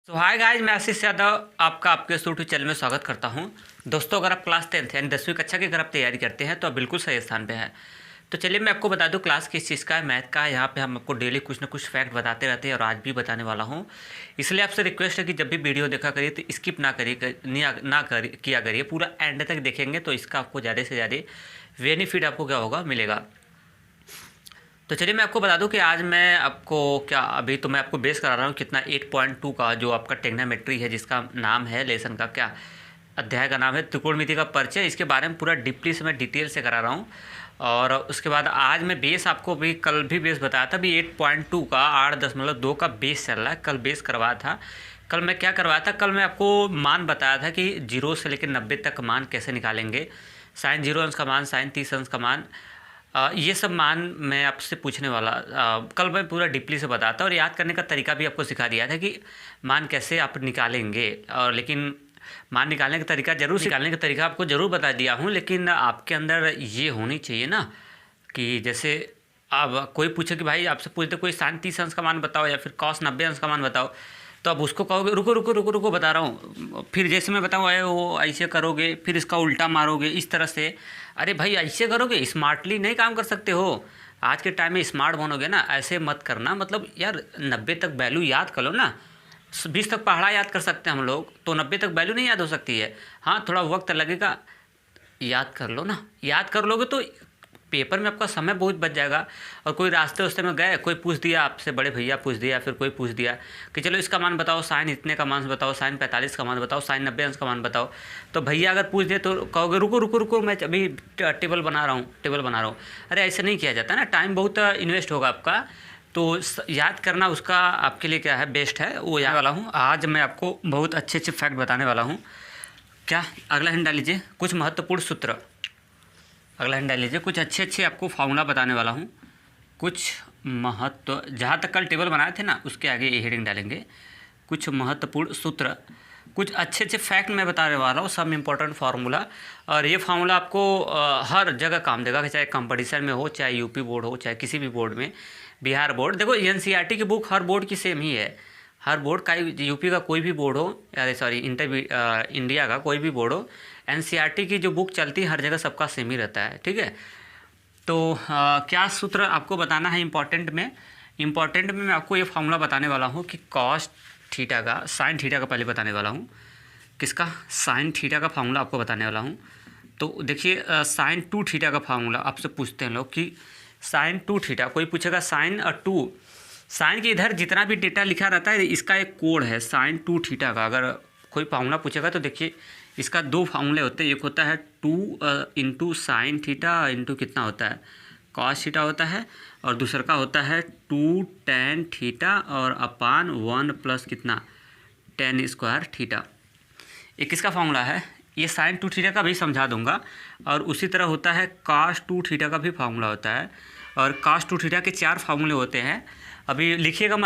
तो hi guys, मैं आशीष यादव आपका आपके यूट्यूब चैनल में स्वागत करता हूं। दोस्तों, अगर आप क्लास 10th यानी 10वीं कक्षा की अगर आप तैयारी करते हैं तो आप बिल्कुल सही स्थान पे हैं। तो चलिए मैं आपको बता दूं क्लास किस चीज़ का है, मैथ का है। यहाँ पे हम आपको डेली कुछ ना कुछ फैक्ट बताते रहते हैं और आज भी बताने वाला हूँ। इसलिए आपसे रिक्वेस्ट है कि जब भी वीडियो देखा करिए तो स्किप ना करिए, किया करिए, पूरा एंड तक देखेंगे तो इसका आपको ज़्यादा से ज़्यादा बेनिफिट आपको क्या होगा मिलेगा। तो चलिए मैं आपको बता दूं कि आज मैं आपको क्या अभी तो मैं आपको बेस करा रहा हूँ कितना 8.2 का जो आपका ट्रिग्नोमेट्री है, जिसका नाम है लेसन का क्या अध्याय का नाम है त्रिकोणमिति का परिचय। इसके बारे में पूरा डीपली से मैं डिटेल से करा रहा हूँ। और उसके बाद आज मैं बेस आपको भी कल भी बेस बताया था। अभी 8.2 का 8.2 का बेस चल रहा है। कल बेस करवाया था। कल मैं क्या करवाया था, कल मैं आपको मान बताया था कि 0 से लेकर 90 तक मान कैसे निकालेंगे। साइन 0 अंश का मान, साइन 30 अंश का मान, ये सब मान मैं आपसे पूछने वाला। कल मैं पूरा डीपली से बताता और याद करने का तरीका भी आपको सिखा दिया था कि मान कैसे आप निकालेंगे। और लेकिन मान निकालने का तरीका निकालने का तरीका आपको ज़रूर बता दिया हूँ, लेकिन आपके अंदर ये होनी चाहिए ना कि जैसे अब कोई पूछे कि भाई आपसे पूछते कोई साइन 30 अंश का मान बताओ या फिर कॉस 90 अंश का मान बताओ, तो अब उसको कहोगे रुको रुको रुको रुको बता रहा हूँ, फिर जैसे मैं बताऊँ आए वो ऐसे करोगे, फिर इसका उल्टा मारोगे इस तरह से। अरे भाई ऐसे करोगे, स्मार्टली नहीं काम कर सकते हो। आज के टाइम में स्मार्ट बनोगे ना, ऐसे मत करना। मतलब यार 90 तक वैल्यू याद कर लो ना। 20 तक पहाड़ा याद कर सकते हैं हम लोग, तो 90 तक वैल्यू नहीं याद हो सकती है। हाँ, थोड़ा वक्त लगेगा, याद कर लो ना। याद कर लोगे तो पेपर में आपका समय बहुत बच जाएगा। और कोई रास्ते वास्ते में गए, कोई पूछ दिया आपसे, बड़े भैया पूछ दिया, फिर कोई पूछ दिया कि चलो इसका मान बताओ, साइन इतने का मान बताओ, साइन 45 का मान बताओ, साइन 90 अंश का मान बताओ, तो भैया अगर पूछ दे तो कहोगे रुको रुको रुको मैं अभी टेबल बना रहा हूँ। अरे ऐसे नहीं किया जाता ना, टाइम बहुत इन्वेस्ट होगा आपका। तो याद करना उसका आपके लिए क्या है, बेस्ट है वो याद वाला हूँ। आज मैं आपको बहुत अच्छे अच्छे फैक्ट बताने वाला हूँ। क्या अगला हिंट डाल लीजिए, कुछ महत्वपूर्ण सूत्र। अगला हिंट डाल लीजिए, कुछ अच्छे अच्छे आपको फार्मूला बताने वाला हूँ। कुछ महत्व, जहाँ तक कल टेबल बनाए थे ना उसके आगे ये हेडिंग डालेंगे, कुछ महत्वपूर्ण सूत्र, कुछ अच्छे अच्छे फैक्ट मैं बताने वाला हूँ, सब इम्पोर्टेंट फार्मूला। और ये फार्मूला आपको हर जगह काम देगा, चाहे कंपटीशन में हो, चाहे यूपी बोर्ड हो, चाहे किसी भी बोर्ड में, बिहार बोर्ड। देखो एनसीईआरटी की बुक हर बोर्ड की सेम ही है। हर बोर्ड का, यूपी का कोई भी बोर्ड हो, अरे सॉरी इंडिया का कोई भी बोर्ड हो, एनसीईआरटी की जो बुक चलती है हर जगह सबका सेम ही रहता है। ठीक है, तो क्या सूत्र आपको बताना है इम्पॉर्टेंट में मैं आपको ये फार्मूला बताने वाला हूँ कि कॉस थीटा का, साइन थीटा का पहले बताने वाला हूँ। किसका? साइन थीटा का फार्मूला आपको बताने वाला हूँ। तो देखिए साइन 2 थीटा का फार्मूला आपसे पूछते हैं लोग कि साइन 2 थीटा, कोई पूछेगा साइन 2, साइन के इधर जितना भी डेटा लिखा रहता है इसका एक कोड है साइन 2 थीटा का। अगर कोई फार्मूला पूछेगा तो देखिए इसका 2 फार्मूले होते हैं। एक होता है 2 इंटू साइन थीटा इंटू कितना होता है, कॉस थीटा होता है, और दूसरा का होता है 2 टेन थीटा और अपान 1 प्लस कितना, टेन स्क्वायर थीटा। ये किसका फार्मूला है? ये साइन 2 थीटा का भी समझा दूंगा। और उसी तरह होता है कॉस 2 थीटा का भी फार्मूला होता है। और कॉस 2 थीटा के 4 फार्मूले होते हैं। अभी लिखिएगा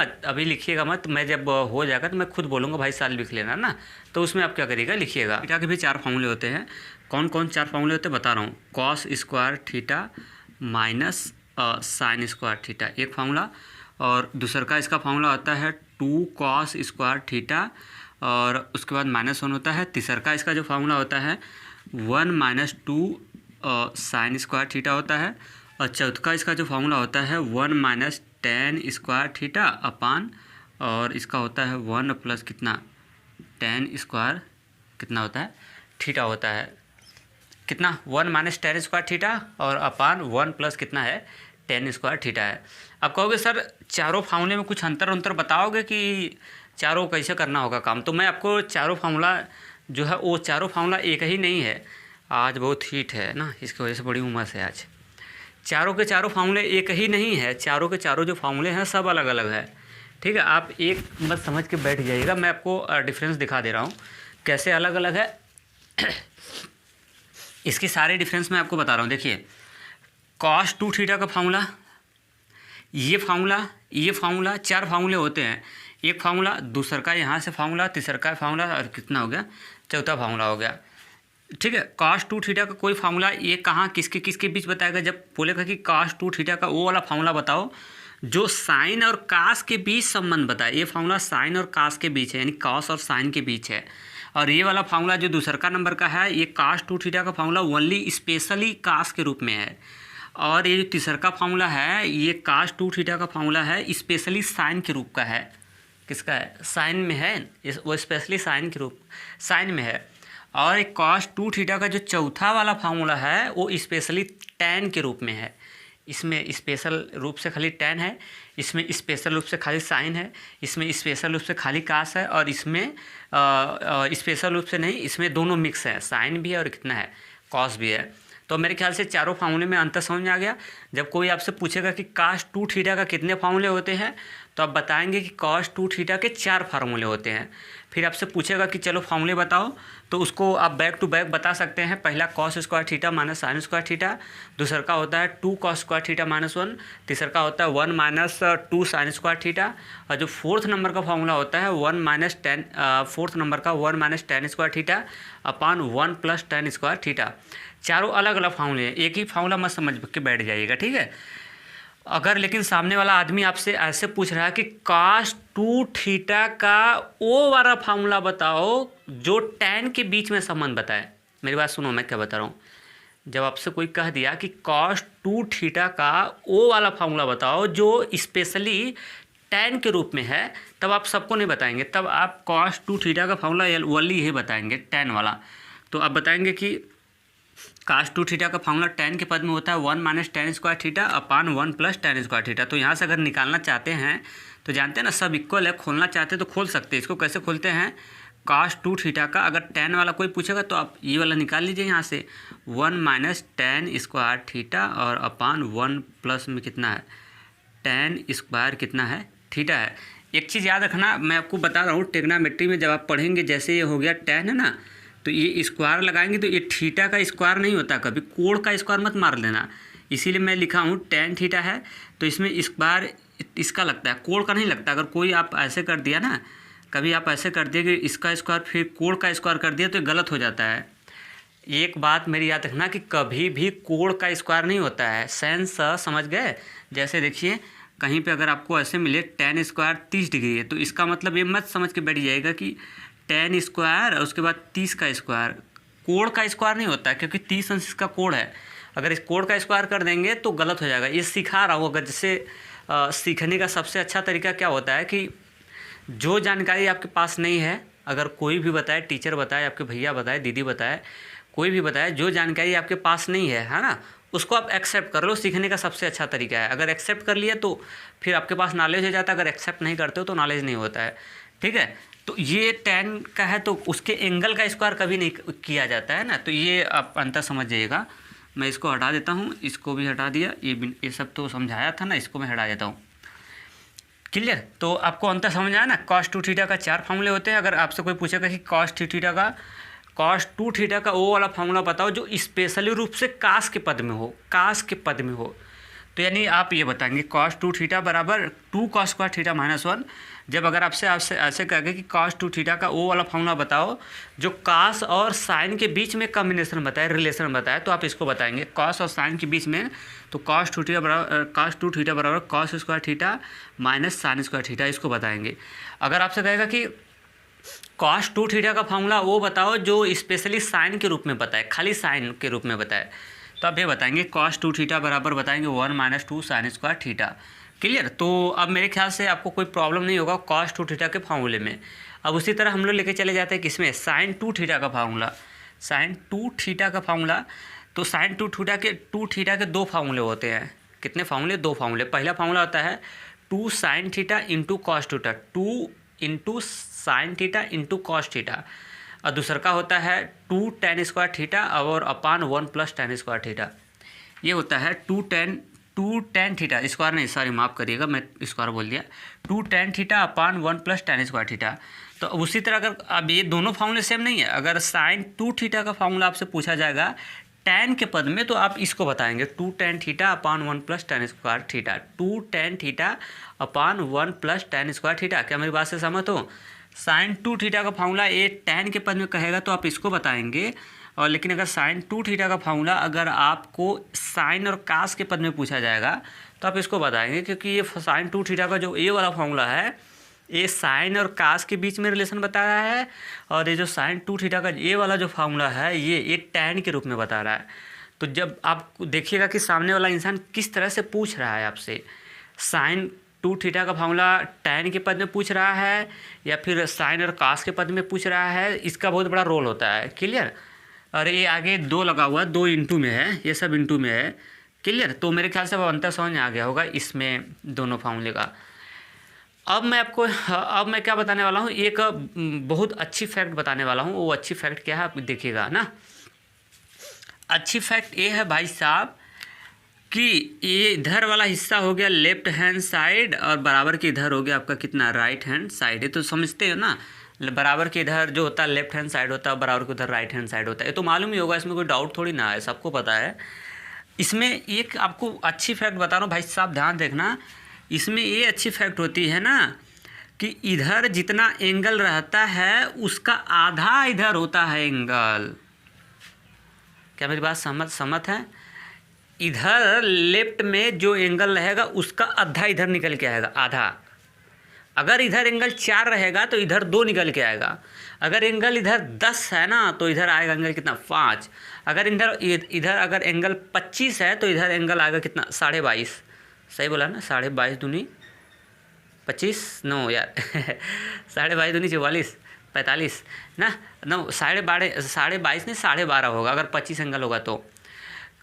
मत, मैं जब हो जाएगा तो मैं खुद बोलूँगा भाई साल लिख लेना ना, तो उसमें आप क्या करिएगा, लिखिएगा। थीटा के भी 4 फार्मूले होते हैं। कौन कौन 4 फार्मूले होते हैं बता रहा हूँ। Cos square theta minus sine square theta एक फार्मूला, और दूसरा का इसका फार्मूला होता है 2 कॉस स्क्वायर थीटा, और उसके बाद -1 होता है। तीसरा का इसका जो फार्मूला होता है 1 माइनस 2 साइन स्क्वायर थीटा होता है, और चौथा का इसका जो फार्मूला होता है 1 minus ten square theta upon, और इसका होता है 1 प्लस कितना, टेन स्क्वायर कितना होता है, थीटा होता है। कितना, 1 माइनस टेन स्क्वायर थीटा और अपान 1 प्लस कितना है, टेन स्क्वायर थीटा है। अब कहोगे सर चारों फार्मूले में कुछ अंतर बताओगे कि चारों कैसे करना होगा काम। तो मैं आपको चारों फार्मूला जो है वो चारों फार्मूला एक ही नहीं है। आज बहुत हीट है ना, इसकी वजह से बड़ी उमस है आज। चारों के चारों फार्मूले एक ही नहीं है, चारों के चारों जो फार्मूले हैं सब अलग अलग है। ठीक है, आप एक बस समझ के बैठ जाइएगा। मैं आपको डिफरेंस दिखा दे रहा हूँ कैसे अलग अलग है। इसके सारे डिफरेंस मैं आपको बता रहा हूँ। देखिए कॉस 2 थीटा का फार्मूला, ये फार्मूला 4 फार्मूले होते हैं। एक फार्मूला, दूसरा का यहाँ से फार्मूला, तीसरा का फार्मूला, और कितना हो गया, चौथा फार्मूला हो गया। ठीक है, कॉस 2 थीटा का कोई फार्मूला ये कहाँ किसके किसके बीच बताएगा। जब बोलेगा कि कॉस 2 थीटा का वो वाला फार्मूला बताओ जो साइन और कास के बीच संबंध बताए। ये फार्मूला साइन और कास के बीच है, यानी कॉस और साइन के बीच है। और ये वाला फार्मूला जो दूसरा नंबर का है, ये कास टू थीटा का फार्मूला ओनली स्पेशली कास के रूप में है। और ये जो तीसरा फार्मूला है, ये कास टू थीटा का फार्मूला है, स्पेशली साइन के रूप का है। किसका है? साइन में है, वो स्पेशली साइन के रूप साइन में है। और एक कॉस टू थीटा का जो चौथा वाला फार्मूला है, वो स्पेशली टैन के रूप में है। इसमें स्पेशल रूप से खाली टैन है, इसमें स्पेशल रूप से खाली साइन है, इसमें स्पेशल रूप से खाली कास है, और इसमें स्पेशल रूप से नहीं, इसमें दोनों मिक्स है, साइन भी है और कितना है, कॉस भी है। तो मेरे ख्याल से चारों फार्मूले में अंतर समझ में आ गया। जब कोई आपसे पूछेगा कि कास टू थीटा का कितने फार्मूले होते हैं, तो आप बताएंगे कि कॉस टू थीटा के 4 फार्मूले होते हैं। फिर आपसे पूछेगा कि चलो फार्मूले बताओ, तो उसको आप बैक टू बैक बता सकते हैं। पहला cos square theta minus sine square theta, दूसरा का होता है 2 कॉस स्क्वायर थीटा माइनस 1, तीसरा का होता है 1 माइनस 2 साइन स्क्वायर थीटा, और जो फोर्थ नंबर का फार्मूला होता है 1 माइनस 10 फोर्थ नंबर का 1 minus 10 square theta upon 1 plus 10 square theta. चारों अलग अलग फार्मूले हैं, एक ही फार्मूला मत समझ के बैठ जाइएगा, ठीक है। अगर लेकिन सामने वाला आदमी आपसे ऐसे पूछ रहा है कि कॉस टू थीटा का ओ वाला फार्मूला बताओ जो टैन के बीच में संबंध बताए। मेरी बात सुनो, मैं क्या बता रहा हूँ। जब आपसे कोई कह दिया कि कॉस टू थीटा का ओ वाला फार्मूला बताओ जो स्पेशली टैन के रूप में है, तब आप सबको नहीं बताएंगे, तब आप कॉस टू थीटा का फार्मूला ओनली ही बताएंगे, टैन वाला। तो आप बताएंगे कि कास टू थीटा का फार्मूला टैन के पद में होता है 1 minus 10 square theta upon 1 plus 10 square theta. तो यहाँ से अगर निकालना चाहते हैं तो जानते हैं ना, सब इक्वल है, खोलना चाहते हैं तो खोल सकते हैं। इसको कैसे खोलते हैं? कास टू थीटा का अगर टैन वाला कोई पूछेगा तो आप ये वाला निकाल लीजिए यहाँ से, 1 माइनस 10 स्क्वायर थीटा और अपान 1 प्लस में कितना है, 10 स्क्वायर कितना है, थीटा है। एक चीज़ याद रखना, मैं आपको बता रहा हूँ, ट्रिग्नोमेट्री में जब आप पढ़ेंगे, जैसे ये हो गया टैन है ना, तो ये स्क्वायर लगाएंगे तो ये थीटा का स्क्वायर नहीं होता, कभी कोण का स्क्वायर मत मार लेना। इसीलिए मैं लिखा हूँ टैन थीटा है, तो इसमें स्क्वायर इसका लगता है, कोण का नहीं लगता। अगर कोई आप ऐसे कर दिया ना, कभी आप ऐसे कर दिए कि इसका स्क्वायर फिर कोण का स्क्वायर कर दिया, तो गलत हो जाता है। एक बात मेरी याद रखना कि कभी भी कोण का स्क्वायर नहीं होता है। सेंस समझ गए? जैसे देखिए, कहीं पे अगर आपको ऐसे मिले टैन स्क्वायर 30 डिग्री है, तो इसका मतलब ये मत समझ के बैठ जाएगा कि टैन स्क्वायर और उसके बाद 30 का स्क्वायर, कोण का स्क्वायर नहीं होता है, क्योंकि 30 अंश इसका कोण है। अगर इस कोण का स्क्वायर कर देंगे तो गलत हो जाएगा। ये सिखा रहा हूँ। अगर जैसे सीखने का सबसे अच्छा तरीका क्या होता है कि जो जानकारी आपके पास नहीं है, अगर कोई भी बताए, टीचर बताए, आपके भैया बताए, दीदी बताए, कोई भी बताए, जो जानकारी आपके पास नहीं है ना, उसको आप एक्सेप्ट कर लो। सीखने का सबसे अच्छा तरीका है। अगर एक्सेप्ट कर लिया तो फिर आपके पास नॉलेज हो जाता है, अगर एक्सेप्ट नहीं करते हो तो नॉलेज नहीं होता है, ठीक है। तो ये टैन का है तो उसके एंगल का स्क्वायर कभी नहीं किया जाता है ना, तो ये आप अंतर समझ जाइएगा। मैं इसको हटा देता हूँ, इसको भी हटा दिया, ये सब तो समझाया था ना, इसको मैं हटा देता हूँ। क्लियर? तो आपको अंतर समझ आया ना। कॉस टू थीटा का 4 फार्मूले होते हैं। अगर आपसे कोई पूछेगा कि कॉस टू थीटा का वो वाला फार्मूला बताओ जो स्पेशली रूप से कास के पद में हो, कास के पद में हो, तो यानी आप ये बताएंगे कॉस टू थीटा बराबर 2 कॉस स्क्वायर थीटा माइनस 1। जब अगर आपसे ऐसे कहेंगे कि कॉस टू थीटा का वो वाला फार्मूला बताओ जो कास और साइन के बीच में कॉम्बिनेशन बताए, रिलेशन बताए, तो आप इसको बताएंगे कॉस और साइन के बीच में, तो कॉस टू थीटा बराबर cos square theta minus sine square theta, इसको बताएंगे। अगर आपसे कहेगा कि कॉस टू थीटा का फार्मूला वो बताओ जो स्पेशली साइन के रूप में बताए, खाली साइन के रूप में बताए, तो आप ये बताएंगे कॉस टू थीटा बराबर बताएंगे 1 minus 2 sine square theta. Clear? तो अब मेरे ख्याल से आपको कोई प्रॉब्लम नहीं होगा कॉस टू थीटा के फार्मूले में। अब उसी तरह हम लोग लेके चले जाते हैं किसमें, साइन टू थीटा का फार्मूला। साइन टू थीटा का फार्मूला, तो साइन टू थीटा के 2 फार्मूले होते हैं। कितने फार्मूले? 2 फार्मूले। पहला फार्मूला होता है 2 sine theta into cos theta, 2 into sine theta into cos theta, और दूसरा का होता है 2 टेन स्क्वायर थीटा और अपान 1 प्लस टेन स्क्वायर थीटा। ये होता है 2 टेन थीटा स्क्वायर नहीं, सॉरी माफ़ करिएगा, मैं स्क्वायर बोल दिया, 2 tan theta upon 1 plus ten square theta. तो उसी तरह अगर अब ये दोनों फार्मूले सेम नहीं है, अगर साइन टू थीटा का फार्मूला आपसे पूछा जाएगा टैन के पद में, तो आप इसको बताएंगे 2 tan theta upon 1 plus ten square theta, 2 tan theta upon 1 plus ten square theta. क्या मेरी बात से सहमत हो? साइन टू थीटा का फार्मूला ये टैन के पद में कहेगा तो आप इसको बताएंगे। और लेकिन अगर साइन टू थीटा का फार्मूला अगर आपको साइन और कास के पद में पूछा जाएगा तो आप इसको बताएंगे, क्योंकि ये साइन 2 थीटा का जो ये वाला फॉर्मूला है ये साइन और कास के बीच में रिलेशन बता रहा है, और ये जो साइन 2 थीटा का ये वाला जो फार्मूला है ये एक टैन के रूप में बता रहा है। तो जब आप देखिएगा कि सामने वाला इंसान किस तरह से पूछ रहा है आपसे, साइन 2 थीटा का फार्मूला टैन के पद में पूछ रहा है या फिर साइन और कास के पद में पूछ रहा है, इसका बहुत बड़ा रोल होता है। क्लियर? और ये आगे 2 लगा हुआ है, 2 इंटू में है, ये सब इंटू में है। क्लियर? तो मेरे ख्याल से अब अंतर समझ में आ गया होगा इसमें दोनों फार्मूले का। अब मैं क्या बताने वाला हूँ, एक बहुत अच्छी फैक्ट बताने वाला हूँ। वो अच्छी फैक्ट क्या है आप देखिएगा ना। अच्छी फैक्ट ये है भाई साहब कि ये इधर वाला हिस्सा हो गया लेफ्ट हैंड साइड और बराबर के इधर हो गया आपका कितना, राइट हैंड साइड। ये तो समझते हो ना, बराबर के इधर जो होता है लेफ्ट हैंड साइड होता है, बराबर के उधर राइट हैंड साइड होता है। ये तो मालूम ही होगा, इसमें कोई डाउट थोड़ी ना है, सबको पता है। इसमें एक आपको अच्छी फैक्ट बता रहा हूँ भाई साहब, ध्यान देखना। इसमें ये अच्छी फैक्ट होती है ना कि इधर जितना एंगल रहता है उसका आधा इधर होता है एंगल। क्या मेरी बात समझ है? इधर लेफ्ट में जो एंगल रहेगा उसका आधा इधर निकल के आएगा, आधा। अगर इधर एंगल 4 रहेगा तो इधर 2 निकल के आएगा। अगर एंगल इधर 10 है ना तो इधर आएगा एंगल कितना, 5। अगर इधर अगर एंगल 25 है तो इधर एंगल आएगा कितना, 22.5। सही बोला ना, 22.5 दूनी 25, नो यार 22.5 दूनी 44, 45 ना, नो 22.5 नहीं 12.5 होगा अगर 25 एंगल होगा तो।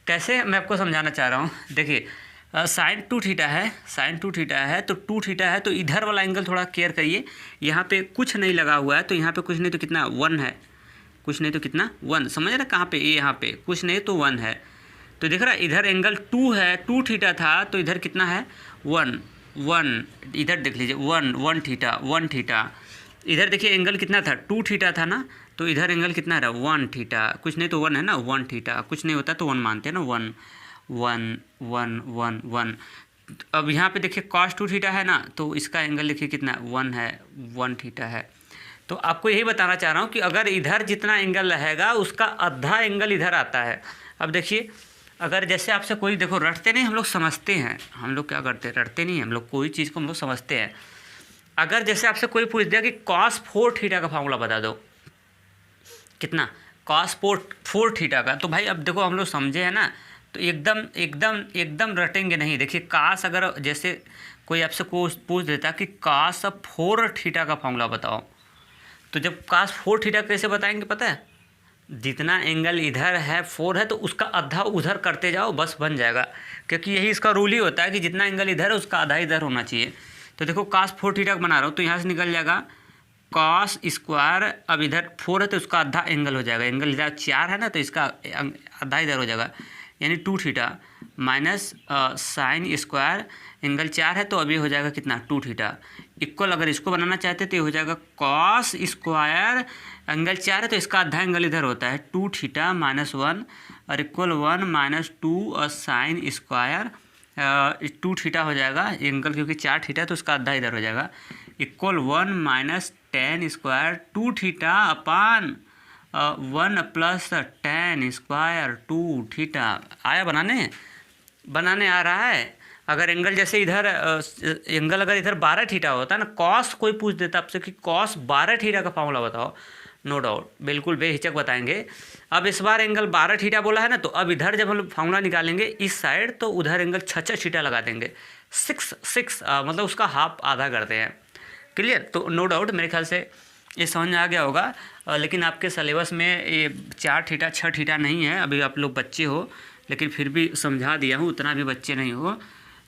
कैसे, मैं आपको समझाना चाह रहा हूँ। देखिए साइन 2 थीटा है, साइन 2 थीटा है तो 2 थीटा है तो इधर वाला एंगल थोड़ा केयर करिए। यहाँ पे कुछ नहीं लगा हुआ है तो यहाँ पे कुछ नहीं तो कितना 1 है, कुछ नहीं तो कितना 1। समझ रहे कहाँ पे, ये यहाँ पे कुछ नहीं तो 1 है। तो देख रहा है इधर एंगल 2 है, 2 थीटा था तो इधर कितना है 1। इधर देख लीजिए 1 थीटा, 1 थीटा। इधर देखिए एंगल कितना था, 2 थीटा था ना, तो इधर एंगल कितना रहा 1 थीटा। कुछ नहीं तो 1 है ना, 1 थीटा। कुछ नहीं होता तो 1 मानते हैं ना, 1। अब यहाँ पे देखिए cos 2 थीटा है ना, तो इसका एंगल देखिए कितना 1 है, 1 थीटा है। तो आपको यही बताना चाह रहा हूँ कि अगर इधर जितना एंगल रहेगा उसका आधा एंगल इधर आता है। अब देखिए अगर जैसे आपसे कोई, देखो रटते नहीं, हम लोग समझते हैं। हम लोग क्या करते हैं, रटते नहीं, हम लोग कोई चीज़ को हम लोग समझते हैं। अगर जैसे आपसे कोई पूछ दिया कि cos 4 थीटा का फार्मूला बता दो, कितना cos 4 थीटा का, तो भाई अब देखो हम लोग समझे हैं ना, तो एकदम रटेंगे नहीं। देखिए कास, अगर जैसे कोई आपसे पूछ देता कि cos 4 थीटा का फार्मूला बताओ, तो जब cos 4 थीटा कैसे बताएंगे पता है, जितना एंगल इधर है 4 है तो उसका आधा उधर करते जाओ, बस बन जाएगा। क्योंकि यही इसका रूल ही होता है कि जितना एंगल इधर है उसका आधा इधर होना चाहिए। तो देखो cos 4 थीटा बना रहा हूँ तो यहाँ से निकल जाएगा cos स्क्वायर। अब इधर 4 है तो उसका आधा एंगल हो जाएगा, एंगल इधर 4 है ना तो इसका आधा इधर हो जाएगा, यानी 2 theta minus sine square. Angle 4 है तो अभी हो जाएगा कितना 2 थीटा इक्वल। अगर इसको बनाना चाहते तो ये हो जाएगा cos स्क्वायर, एंगल 4 है तो इसका आधा एंगल इधर होता है 2 थीटा माइनस 1 और इक्वल 1 माइनस 2 और साइन स्क्वायर 2 थीटा हो जाएगा एंगल, क्योंकि 4 थीटा तो उसका आधा इधर हो जाएगा, equal 1 minus tan square 2 theta upon 1 plus tan square 2 theta. आया बनाने आ रहा है। अगर एंगल जैसे इधर एंगल अगर इधर 12 थीटा होता ना, कॉस कोई पूछ देता आपसे कि cos 12 थीटा का फार्मूला बताओ, नो डाउट बिल्कुल बेहिचक बताएंगे। अब इस बार एंगल 12 थीटा बोला है ना, तो अब इधर जब हम लोग फार्मूला निकालेंगे इस साइड तो उधर एंगल 6 थीटा लगा देंगे, 6 मतलब उसका हाफ आधा करते हैं। क्लियर? तो नो डाउट मेरे ख्याल से ये समझ में आ गया होगा। लेकिन आपके सिलेबस में ये 4 थीटा 6 थीटा नहीं है, अभी आप लोग बच्चे हो, लेकिन फिर भी समझा दिया हूँ, उतना भी बच्चे नहीं हो,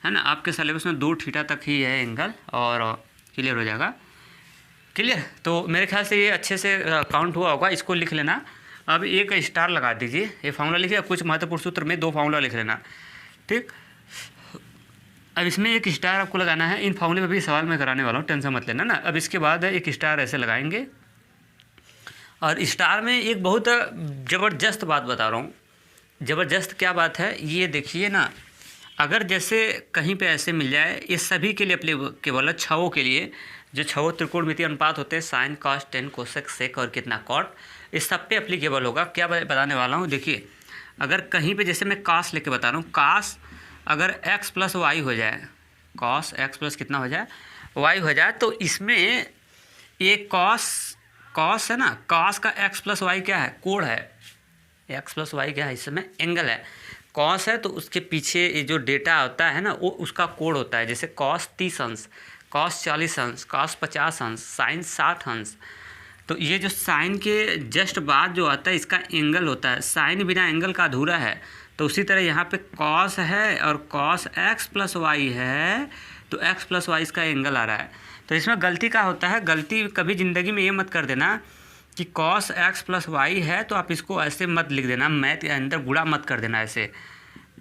है ना। आपके सिलेबस में 2 थीटा तक ही है एंगल और क्लियर हो जाएगा। क्लियर? तो मेरे ख्याल से ये अच्छे से काउंट हुआ होगा, इसको लिख लेना। अब एक स्टार लगा दीजिए, ये फार्मूला लिखिए, कुछ महत्वपूर्ण सूत्र में 2 फार्मूला लिख लेना, ठीक। अब इसमें एक स्टार आपको लगाना है। इन फार्मूले में भी सवाल मैं कराने वाला हूँ, टेंशन मत लेना ना। अब इसके बाद एक स्टार ऐसे लगाएंगे और स्टार में एक बहुत ज़बरदस्त बात बता रहा हूँ। ज़बरदस्त क्या बात है ये देखिए ना, अगर जैसे कहीं पे ऐसे मिल जाए, ये सभी के लिए केवल छवों के लिए, जो छवों त्रिकोणमितीय अनुपात होते हैं sine cos tan cosec sec और कितना कॉट, इस सब पे एप्लीकेबल होगा। क्या बताने वाला हूँ देखिए, अगर कहीं पे जैसे मैं कास लेके बता रहा हूँ, कास अगर x प्लस वाई हो जाए, कॉस x प्लस कितना हो जाए, y हो जाए, तो इसमें ये कॉस है ना, कॉस का x प्लस वाई क्या है, कोण है। x प्लस वाई क्या है, इस समय एंगल है। कॉस है तो उसके पीछे ये जो डेटा होता है ना वो उसका कोण होता है। जैसे कॉस 30 अंश, कॉस 40 अंश, कॉस 50 अंश, साइन 60 अंश। तो ये जो साइन के जस्ट बाद जो आता है इसका एंगल होता है। साइन बिना एंगल का अधूरा है। तो उसी तरह यहाँ पे कॉस है और कॉस x प्लस वाई है, तो x प्लस वाई इसका एंगल आ रहा है। तो इसमें गलती क्या होता है, गलती कभी ज़िंदगी में ये मत कर देना कि कॉस x प्लस वाई है तो आप इसको ऐसे मत लिख देना, मैथ के अंदर गुणा मत कर देना ऐसे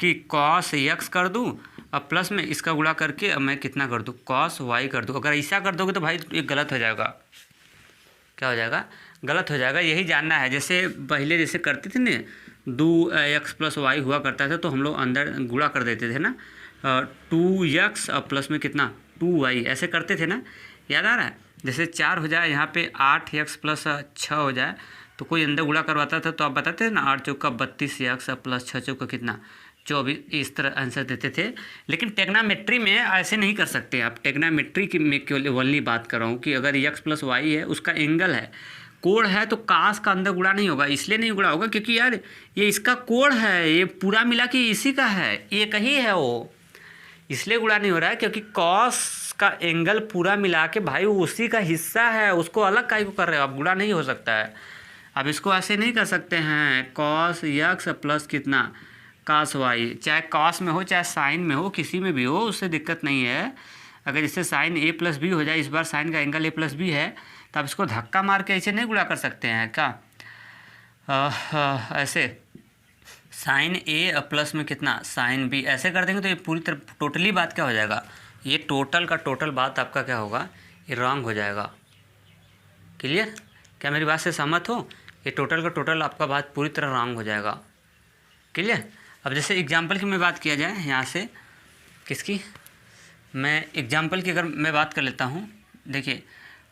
कि कॉस x कर दूँ अब प्लस में इसका गुणा करके अब मैं कितना कर दूँ, कॉस y कर दूँ। अगर ऐसा कर दोगे तो भाई ये गलत हो जाएगा। क्या हो जाएगा, गलत हो जाएगा। यही जानना है। जैसे पहले जैसे करते थे ना, 2x प्लस वाई हुआ करता था तो हम लोग अंदर गुणा कर देते थे ना, 2x और प्लस में कितना 2y, ऐसे करते थे ना, याद आ रहा है। जैसे 4 हो जाए, यहाँ पे 8x प्लस 6 हो जाए तो कोई अंदर गुणा करवाता था तो आप बताते थे ना 8 चौका 32x प्लस 6 चौका कितना 24, इस तरह आंसर देते थे। लेकिन टेग्नामेट्री में ऐसे नहीं कर सकते आप। टेग्नामेट्री की मैं केवल ओनली बात कर रहा हूँ कि अगर x प्लस वाई है उसका एंगल है, कोण है, तो कास का अंदर गुणा नहीं होगा। इसलिए नहीं गुणा होगा क्योंकि यार ये इसका कोण है, ये पूरा मिला के इसी का है, एक ही है वो, इसलिए गुणा नहीं हो रहा है। क्योंकि कॉस का एंगल पूरा मिला के भाई वो उसी का हिस्सा है, उसको अलग काहे को कर रहे हो आप, गुणा नहीं हो सकता है। अब इसको ऐसे नहीं कर सकते हैं, कॉस x प्लस कितना कॉस वाई, चाहे कॉस में हो चाहे साइन में हो, किसी में भी हो, उससे दिक्कत नहीं है। अगर इससे साइन a प्लस बी हो जाए, इस बार साइन का एंगल a प्लस बी है, तो आप इसको धक्का मार के ऐसे नहीं गुणा कर सकते हैं क्या, ऐसे साइन a प्लस में कितना साइन b, ऐसे कर देंगे तो ये पूरी तरह टोटली बात क्या हो जाएगा, ये टोटल का टोटल बात आपका क्या होगा, ये रॉन्ग हो जाएगा। क्लियर, क्या मेरी बात से सहमत हो? ये टोटल का टोटल आपका बात पूरी तरह रॉन्ग हो जाएगा। क्लियर। अब जैसे एग्जाम्पल की मैं बात किया जाए यहाँ से, किसकी, मैं एग्जाम्पल की अगर मैं बात कर लेता हूँ, देखिए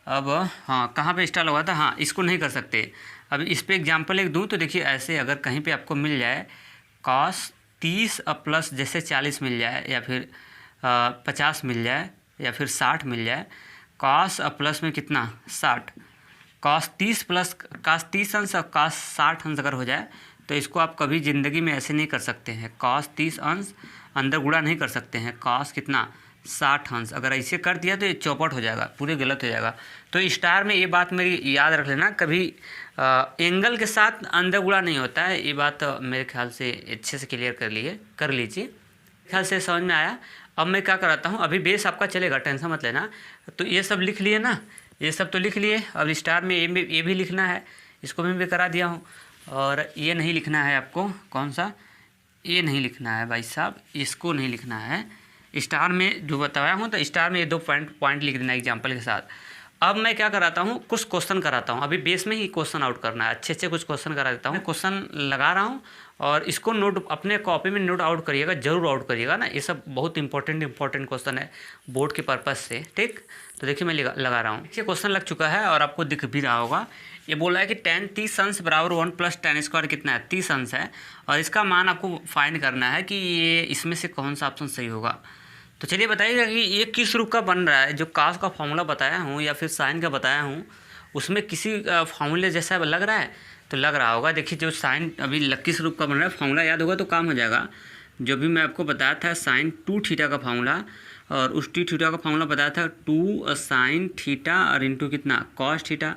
अब हाँ कहाँ पे स्टार्ट हुआ था, हाँ इसको नहीं कर सकते। अब इस पे एग्जाम्पल एक दूँ तो देखिए ऐसे अगर कहीं पे आपको मिल जाए कॉस 30 प्लस जैसे 40 मिल जाए या फिर 50 मिल जाए या फिर 60 मिल जाए, कॉस प्लस में कितना 60, कॉस 30 प्लस कॉस 30 अंश और कॉस 60 अंश अगर हो जाए तो इसको आप कभी ज़िंदगी में ऐसे नहीं कर सकते हैं, कॉस 30 अंश अंदर गुणा नहीं कर सकते हैं, कॉस कितना 60 अंश, अगर ऐसे कर दिया तो ये चौपट हो जाएगा, पूरे गलत हो जाएगा। तो स्टार में ये बात मेरी याद रख लेना, कभी एंगल के साथ अंदर गुणा नहीं होता है। ये बात मेरे ख्याल से अच्छे से क्लियर कर लीजिए। ख्याल से समझ में आया। अब मैं क्या कराता हूँ, अभी बेस आपका चलेगा, टेंशन मत लेना। तो ये सब लिख लिए ना, ये सब तो लिख लिए। अब स्टार में ये भी लिखना है, इसको भी करा दिया हूँ। और ये नहीं लिखना है आपको, कौन सा, ये नहीं लिखना है भाई साहब, इसको नहीं लिखना है। स्टार में जो बताया हूँ तो स्टार में ये 2 पॉइंट लिख देना एग्जाम्पल के साथ। अब मैं क्या कराता हूँ, कुछ क्वेश्चन कराता हूँ। अभी बेस में ही क्वेश्चन आउट करना है, अच्छे कुछ क्वेश्चन करा देता हूँ। क्वेश्चन लगा रहा हूँ और इसको नोट अपने कॉपी में नोट आउट करिएगा, जरूर आउट करिएगा ना। ये सब बहुत इंपॉर्टेंट क्वेश्चन है बोर्ड के पर्पज़ से, ठीक। तो देखिए मैं लगा रहा हूँ, देखिए क्वेश्चन लग चुका है और आपको दिख भी रहा होगा। ये बोला है कि tan 30 अंश बराबर 1 प्लस tan स्क्वायर कितना है, 30 अंश है, और इसका मान आपको फाइंड करना है कि ये इसमें से कौन सा ऑप्शन सही होगा। तो चलिए बताइएगा कि ये किस रूप का बन रहा है। जो कास का फॉर्मूला बताया हूँ या फिर साइन का बताया हूँ उसमें किसी फॉर्मूले जैसा लग रहा है, तो लग रहा होगा। देखिए जो साइन अभी किस रूप का बन रहा है, फॉर्मूला याद होगा तो काम हो जाएगा। जो भी मैं आपको बताया था साइन 2 थीटा का फॉर्मूला, और उस थीटा का फॉर्मूला बताया था 2 साइन थीटा और इंटू कितना कॉस थीटा,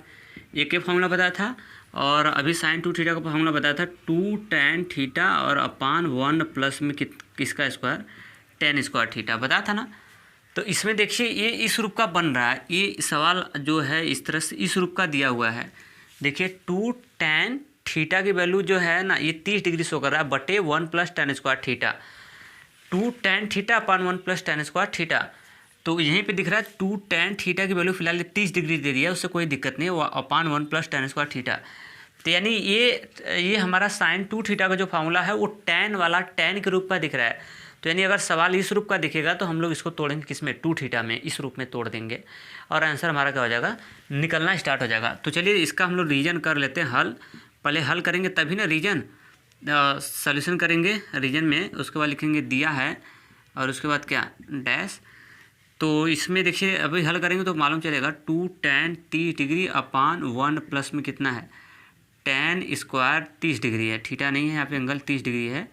एक ही फॉर्मूला बताया था। और अभी साइन 2 थीटा का फॉर्मूला बताया था 2 tan थीटा और अपान 1 प्लस में किसका स्क्वायर, tan स्क्वायर थीटा बताया था ना। तो इसमें देखिए ये इस रूप का बन रहा है। ये सवाल जो है इस तरह से इस रूप का दिया हुआ है। देखिए 2 tan थीटा की वैल्यू जो है ना ये 30 डिग्री शो कर रहा है बटे 1 plus tan square theta, 2 tan theta upon 1 plus tan square theta. तो यहीं पे दिख रहा है 2 tan थीटा की वैल्यू फिलहाल 30 डिग्री दे रही है, उससे कोई दिक्कत नहीं है, वो अपान 1 प्लस tan स्क्वायर थीटा। तो यानी ये हमारा साइन 2 थीटा का जो फार्मूला है वो tan वाला tan के रूप में दिख रहा है। तो यानी अगर सवाल इस रूप का दिखेगा तो हम लोग इसको तोड़ेंगे किस में, 2 थीटा में, इस रूप में तोड़ देंगे और आंसर हमारा क्या हो जाएगा, निकलना स्टार्ट हो जाएगा। तो चलिए इसका हम लोग रीजन कर लेते हैं हल। पहले हल करेंगे तभी ना रीजन, सॉल्यूशन करेंगे रीजन में, उसके बाद लिखेंगे दिया है और उसके बाद क्या डैश। तो इसमें देखिए अभी हल करेंगे तो मालूम चलेगा 2 tan 30 डिग्री अपान 1 प्लस में कितना है tan स्क्वायर 30 डिग्री है, थीटा नहीं है यहाँ पे, एंगल 30 डिग्री है,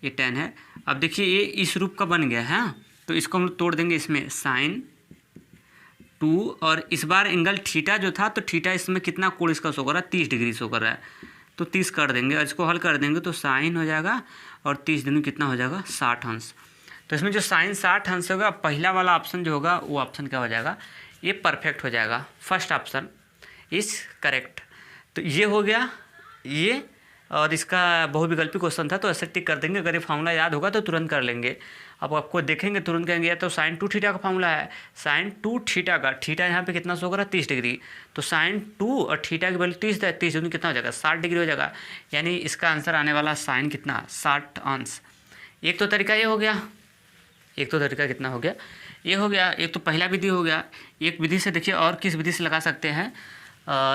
ये tan है। अब देखिए ये इस रूप का बन गया है, तो इसको हम तोड़ देंगे इसमें sin 2, और इस बार एंगल थीटा जो था तो थीटा इसमें कितना कोण इसका शो कर रहा है 30 डिग्री शो कर रहा है, तो 30 कर देंगे और इसको हल कर देंगे तो साइन हो जाएगा और 30 दिन कितना हो जाएगा 60 अंश। तो इसमें जो साइन 60 अंश होगा, पहला वाला ऑप्शन जो होगा वो ऑप्शन क्या हो जाएगा, ये परफेक्ट हो जाएगा, फर्स्ट ऑप्शन इज करेक्ट। तो ये हो गया ये, और इसका बहुविकल्पी क्वेश्चन था तो ऐसे टिक कर देंगे। अगर ये फार्मूला याद होगा तो तुरंत कर लेंगे। अब आपको देखेंगे तुरंत कहेंगे या तो साइन 2 थीटा का फार्मूला है, साइन 2 थीटा का, थीटा यहाँ पे कितना शो कर रहा है 30 डिग्री, तो साइन 2 और थीटा की वैल्यू 30 है, 30 दूनी कितना हो जाएगा 60 डिग्री हो जाएगा, यानी इसका आंसर आने वाला साइन कितना 60 अंश। एक तो तरीका ये हो गया, एक तो तरीका कितना हो गया, ये हो गया, एक तो पहला विधि हो गया। एक विधि से देखिए और किस विधि से लगा सकते हैं,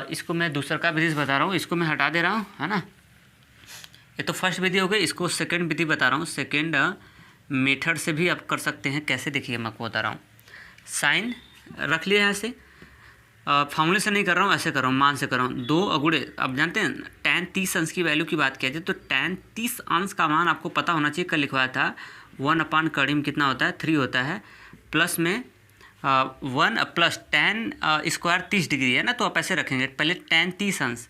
इसको मैं दूसरा का विधि से बता रहा हूँ, इसको मैं हटा दे रहा हूँ, है ना। ये तो फर्स्ट विधि हो गई, इसको सेकंड विधि बता रहा हूँ, सेकंड मेथड से भी आप कर सकते हैं। कैसे देखिए मैं आपको बता रहा हूँ, साइन रख लिया यहाँ से, फार्मूले से नहीं कर रहा हूँ, ऐसे कर रहा हूँ, मान से कर रहा हूँ, 2 अगुड़े। अब जानते हैं tan 30 अंश की वैल्यू की बात किया जाए तो tan 30 अंश का मान आपको पता होना चाहिए, कल लिखवाया था 1 अपान कड़ी में कितना होता है 3 होता है, प्लस में 1 प्लस tan स्क्वायर 30 डिग्री है ना, तो आप ऐसे रखेंगे पहले tan 30 अंश,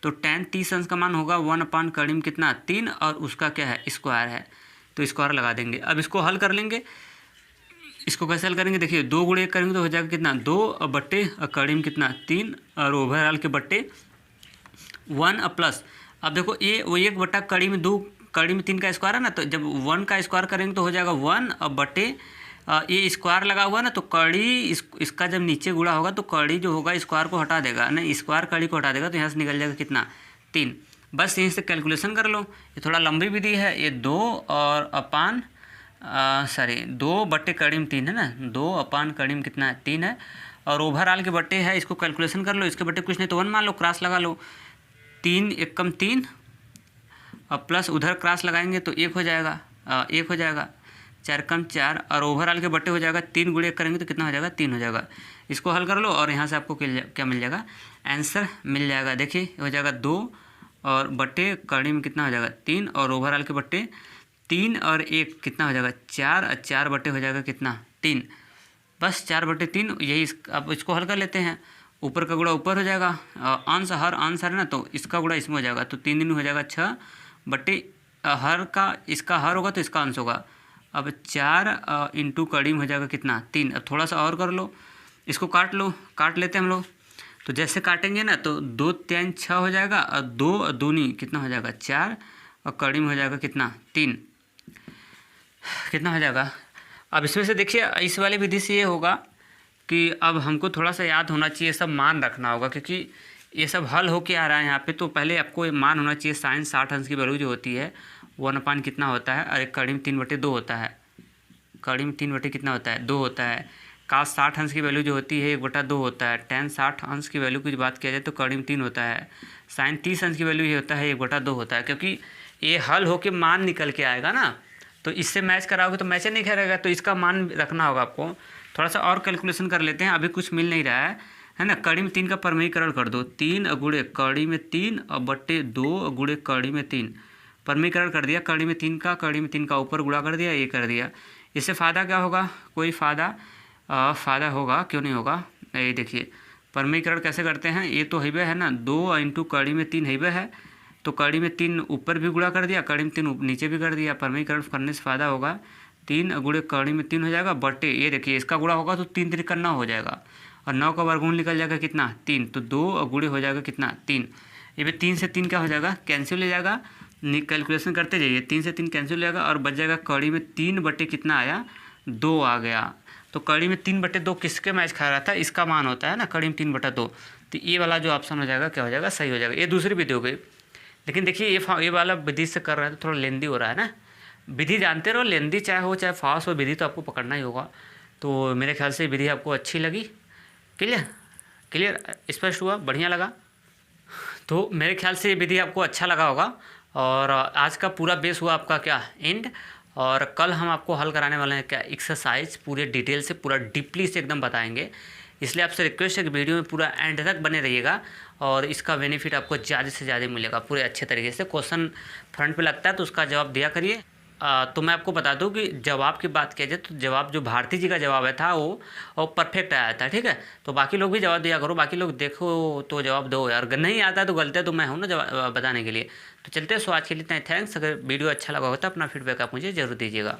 तो tan 30 अंश का मान होगा 1 अपान कड़ी में कितना 3, और उसका क्या है स्क्वायर है, तो स्क्वायर लगा देंगे। अब इसको हल कर लेंगे, इसको कैसे हल करेंगे, देखिए 2 गुणे 1 करेंगे तो हो जाएगा कितना 2 बट्टे कड़ी में कितना 3, और ओवरऑल के बट्टे 1 प्लस। अब देखो ये वो 1 बट्टा कड़ी में 2 कड़ी में 3 का स्क्वायर है ना, तो जब 1 का स्क्वायर करेंगे तो हो जाएगा 1 बट्टे ये स्क्वायर लगा हुआ ना, तो कड़ी इसका जब नीचे गुणा होगा तो कड़ी जो होगा स्क्वायर को हटा देगा, नहीं स्क्वायर कड़ी को हटा देगा, तो यहाँ से निकल जाएगा कितना 3। बस यहीं से कैलकुलेशन कर लो, ये थोड़ा लंबी विधि है, ये 2 और अपान 2 बट्टे कड़ी में 3 है ना, 2 अपान कड़ी में कितना है 3 है, और ओवरऑल के बट्टे है, इसको कैलकुलेशन कर लो, इसके बट्टे कुछ नहीं तो 1 मान लो, क्रॉस लगा लो, 3 1 कम 3 और प्लस उधर क्रॉस लगाएंगे तो 1 हो जाएगा, 1 हो जाएगा, 4 कम 4, और ओवरऑल के बट्टे हो जाएगा 3 गुणे 1 करेंगे तो कितना हो जाएगा 3 हो जाएगा। इसको हल कर लो और यहाँ से आपको क्या मिल जाएगा, आंसर मिल जाएगा। देखिए हो जाएगा 2 और बट्टे कड़ी में कितना हो जाएगा 3, और ओवरऑल के बट्टे 3 और 1 कितना हो जाएगा 4, और 4 बट्टे हो जाएगा कितना 3, बस 4 बट्टे 3 यही। अब इसको हल कर लेते हैं, ऊपर का गुणा ऊपर हो जाएगा, अंश हर अंश है ना, तो इसका गुणा इसमें हो जाएगा, तो 3 दिन हो जाएगा 6 बट्टे हर का, इसका हर होगा तो इसका अंश होगा। अब 4 इंटू कड़ी में हो जाएगा कितना 3। अब थोड़ा सा और कर लो, इसको काट लो, काट लेते हैं हम लोग, तो जैसे काटेंगे ना तो 2 3 6 हो जाएगा, और 2 दूनी कितना हो जाएगा 4, और कड़ी में हो जाएगा कितना 3, कितना हो जाएगा। अब इसमें से देखिए इस वाली विधि से ये होगा कि अब हमको थोड़ा सा याद होना चाहिए, सब मान रखना होगा, क्योंकि ये सब हल होके आ रहा है यहाँ पे, तो पहले आपको मान होना चाहिए साइन 60 अंश की वैल्यू जो होती है 1 अपान कितना होता है, और एक कड़ी में 3 बटे 2 होता है, कड़ी में 3 बटे कितना होता है 2 होता है। काश 60 अंश की वैल्यू जो होती है 1 बटा 2 होता है। tan 60 अंश की वैल्यू की बात किया जाए तो कड़ी में 3 होता है। साइन 30 अंश की वैल्यू ये होता है 1 बटा 2 होता है, क्योंकि ये हल होके मान निकल के आएगा ना, तो इससे मैच कराओगे तो मैच नहीं करेगा, तो इसका मान रखना होगा आपको। थोड़ा सा और कैलकुलेशन कर लेते हैं, अभी कुछ मिल नहीं रहा है ना। कड़ी में 3 का परमीकरण कर दो, 3 गुणे कड़ी में 3 और बट्टे 2 गुणे कड़ी में 3, परमीकरण कर दिया, कड़ी में 3 का, कड़ी में 3 का ऊपर गुणा कर दिया, ये कर दिया। इससे फ़ायदा क्या होगा, कोई फ़ायदा होगा, क्यों नहीं होगा। ये देखिए परमीकरण कैसे करते हैं, ये तो हैबे है ना, 2 इंटू कड़ी में 3 हैबे है, तो कड़ी में 3 ऊपर भी गुणा कर दिया, कड़ी में 3 नीचे भी कर दिया। परमीकरण करने से फ़ायदा होगा, 3 गुणे कड़ी में 3 हो जाएगा, बट्टे ये देखिए इसका गुणा होगा तो 3 3 का 9 हो जाएगा, और 9 का वर्गमूल निकल जाएगा कितना 3, तो 2 गुणे हो जाएगा कितना 3। ये भी 3 से 3 क्या हो जाएगा कैंसिल हो जाएगा, कैलकुलेशन करते जाइए, 3 से 3 कैंसिल हो जाएगा, और बच जाएगा कड़ी में 3 बटे कितना आया 2 आ गया। तो कड़ी में 3 बटे 2 किसके मैच खा रहा था, इसका मान होता है ना कड़ी में 3 बटा 2, तो ये वाला जो ऑप्शन हो जाएगा क्या हो जाएगा सही हो जाएगा। ये दूसरी विधि हो गई, लेकिन देखिए ये वाला विधि से कर रहा है तो थोड़ा लेंदी हो रहा है ना। विधि जानते रहो, लेंदी चाहे हो चाहे फास्ट हो, विधि तो आपको पकड़ना ही होगा। तो मेरे ख्याल से विधि आपको अच्छी लगी, क्लियर स्पष्ट हुआ, बढ़िया लगा। तो मेरे ख्याल से ये विधि आपको अच्छा लगा होगा, और आज का पूरा बेस हुआ आपका क्या एंड। और कल हम आपको हल कराने वाले हैं क्या एक्सरसाइज पूरे डिटेल से, पूरा डीपली से एकदम बताएंगे। इसलिए आपसे रिक्वेस्ट है कि वीडियो में पूरा एंड तक बने रहिएगा और इसका बेनिफिट आपको ज़्यादा से ज़्यादा मिलेगा पूरे अच्छे तरीके से। क्वेश्चन फ्रंट पे लगता है तो उसका जवाब दिया करिए। तो मैं आपको बता दूं कि जवाब की बात किया जाए तो जवाब जो भारती जी का जवाब है था वो परफेक्ट आया था, ठीक है। तो बाकी लोग भी जवाब दिया करो, बाकी लोग देखो तो जवाब दो यार, अगर नहीं आता तो गलती तो मैं हूँ ना जवाब बताने के लिए। तो चलते हैं, सो आज के लिए इतना ही। थैंक्स। अगर वीडियो अच्छा लगा हो तो अपना फीडबैक आप मुझे ज़रूर दीजिएगा।